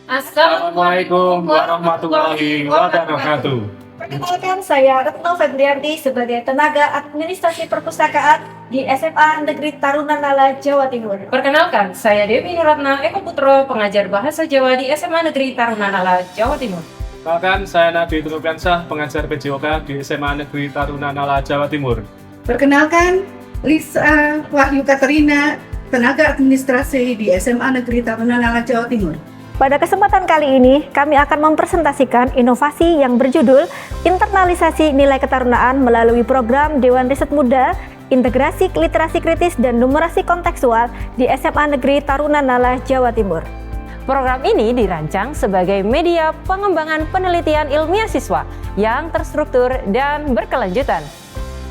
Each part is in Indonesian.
Assalamualaikum warahmatullahi wabarakatuh. Perkenalkan, saya Retno Febrianti sebagai tenaga administrasi perpustakaan di SMA Negeri Taruna Nala, Jawa Timur. Perkenalkan, saya Dewi Nuratna Eko Putro, pengajar Bahasa Jawa di SMA Negeri Taruna Nala, Jawa Timur. Perkenalkan, saya Nadi Tunubiansah, pengajar PJOK di SMA Negeri Taruna Nala, Jawa Timur. Perkenalkan, Lisa Wahyu Katerina, tenaga administrasi di SMA Negeri Taruna Nala, Jawa Timur. Pada kesempatan kali ini, kami akan mempresentasikan inovasi yang berjudul Internalisasi Nilai Ketarunaan melalui program Dewan Riset Muda, Integrasi Literasi Kritis dan Numerasi Kontekstual di SMA Negeri Taruna Nala, Jawa Timur. Program ini dirancang sebagai media pengembangan penelitian ilmiah siswa yang terstruktur dan berkelanjutan.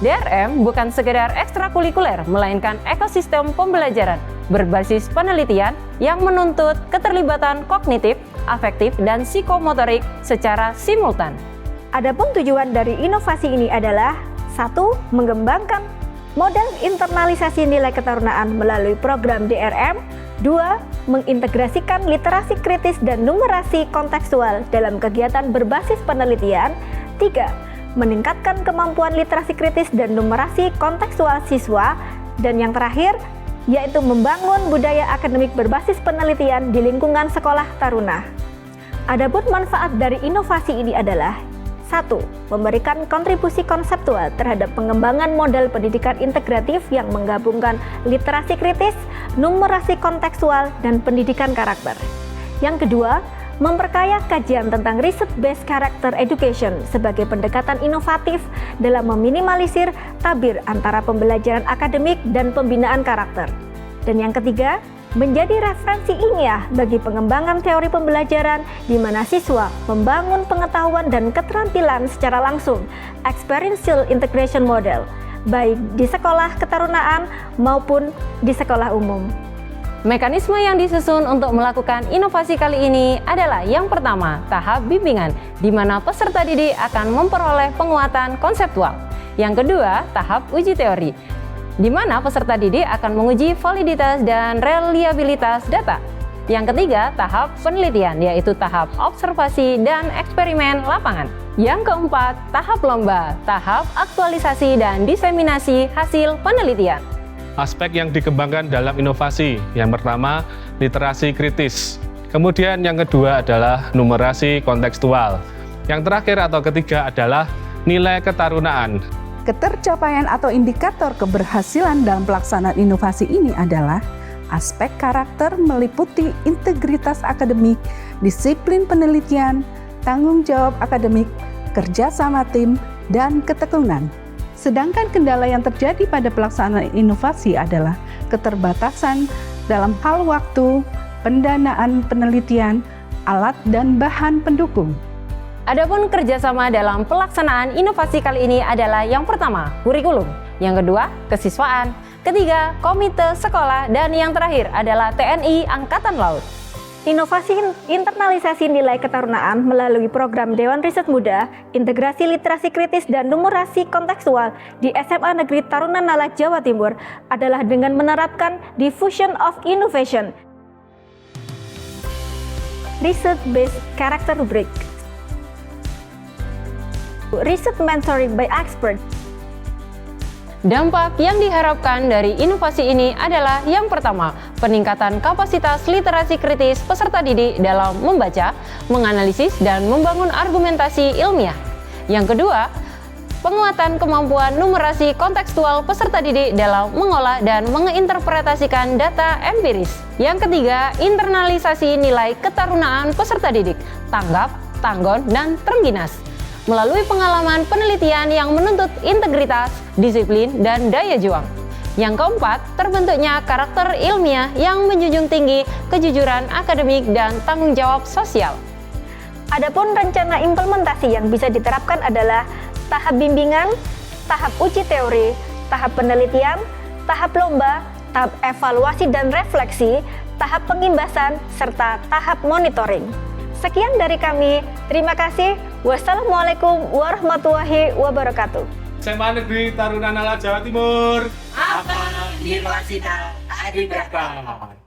DRM bukan sekedar ekstrakurikuler, melainkan ekosistem pembelajaran berbasis penelitian yang menuntut keterlibatan kognitif, afektif, dan psikomotorik secara simultan. Adapun tujuan dari inovasi ini adalah 1. Mengembangkan model internalisasi nilai ketarunaan melalui program DRM. 2. Mengintegrasikan literasi kritis dan numerasi kontekstual dalam kegiatan berbasis penelitian. 3. Meningkatkan kemampuan literasi kritis dan numerasi kontekstual siswa. Dan yang terakhir, yaitu membangun budaya akademik berbasis penelitian di lingkungan sekolah taruna. Adapun manfaat dari inovasi ini adalah 1. Memberikan kontribusi konseptual terhadap pengembangan model pendidikan integratif yang menggabungkan literasi kritis, numerasi kontekstual, dan pendidikan karakter. Yang kedua, memperkaya kajian tentang research-based character education sebagai pendekatan inovatif dalam meminimalisir tabir antara pembelajaran akademik dan pembinaan karakter. Dan yang ketiga, menjadi referensi ilmiah bagi pengembangan teori pembelajaran di mana siswa membangun pengetahuan dan keterampilan secara langsung, experiential integration model, baik di sekolah ketarunaan maupun di sekolah umum. Mekanisme yang disusun untuk melakukan inovasi kali ini adalah yang pertama, tahap bimbingan, di mana peserta didik akan memperoleh penguatan konseptual. Yang kedua, tahap uji teori, di mana peserta didik akan menguji validitas dan reliabilitas data. Yang ketiga, tahap penelitian, yaitu tahap observasi dan eksperimen lapangan. Yang keempat, tahap lomba, tahap aktualisasi dan diseminasi hasil penelitian. Aspek yang dikembangkan dalam inovasi, yang pertama, literasi kritis. Kemudian yang kedua adalah numerasi kontekstual. Yang terakhir atau ketiga adalah nilai ketarunaan. Ketercapaian atau indikator keberhasilan dalam pelaksanaan inovasi ini adalah aspek karakter meliputi integritas akademik, disiplin penelitian, tanggung jawab akademik, kerjasama tim, dan ketekunan. Sedangkan kendala yang terjadi pada pelaksanaan inovasi adalah keterbatasan dalam hal waktu, pendanaan penelitian, alat, dan bahan pendukung. Adapun kerjasama dalam pelaksanaan inovasi kali ini adalah yang pertama, kurikulum, yang kedua, kesiswaan, ketiga, komite sekolah, dan yang terakhir adalah TNI Angkatan Laut. Inovasi internalisasi nilai ketarunaan melalui program Dewan Riset Muda, Integrasi Literasi Kritis dan Numerasi Kontekstual di SMA Negeri Taruna Nala, Jawa Timur adalah dengan menerapkan diffusion of innovation, research-based character rubric, research mentoring by expert. Dampak yang diharapkan dari inovasi ini adalah yang pertama, peningkatan kapasitas literasi kritis peserta didik dalam membaca, menganalisis, dan membangun argumentasi ilmiah. Yang kedua, penguatan kemampuan numerasi kontekstual peserta didik dalam mengolah dan menginterpretasikan data empiris. Yang ketiga, internalisasi nilai ketarunaan peserta didik, tanggap, tanggon, dan terengginas melalui pengalaman penelitian yang menuntut integritas, disiplin, dan daya juang. Yang keempat, terbentuknya karakter ilmiah yang menjunjung tinggi kejujuran akademik dan tanggung jawab sosial. Adapun rencana implementasi yang bisa diterapkan adalah tahap bimbingan, tahap uji teori, tahap penelitian, tahap lomba, tahap evaluasi dan refleksi, tahap pengimbasan, serta tahap monitoring. Sekian dari kami, terima kasih. Wassalamualaikum warahmatullahi wabarakatuh. SMA Negeri Taruna Nala, Jawa Timur. Apa Universitas Adi Brata.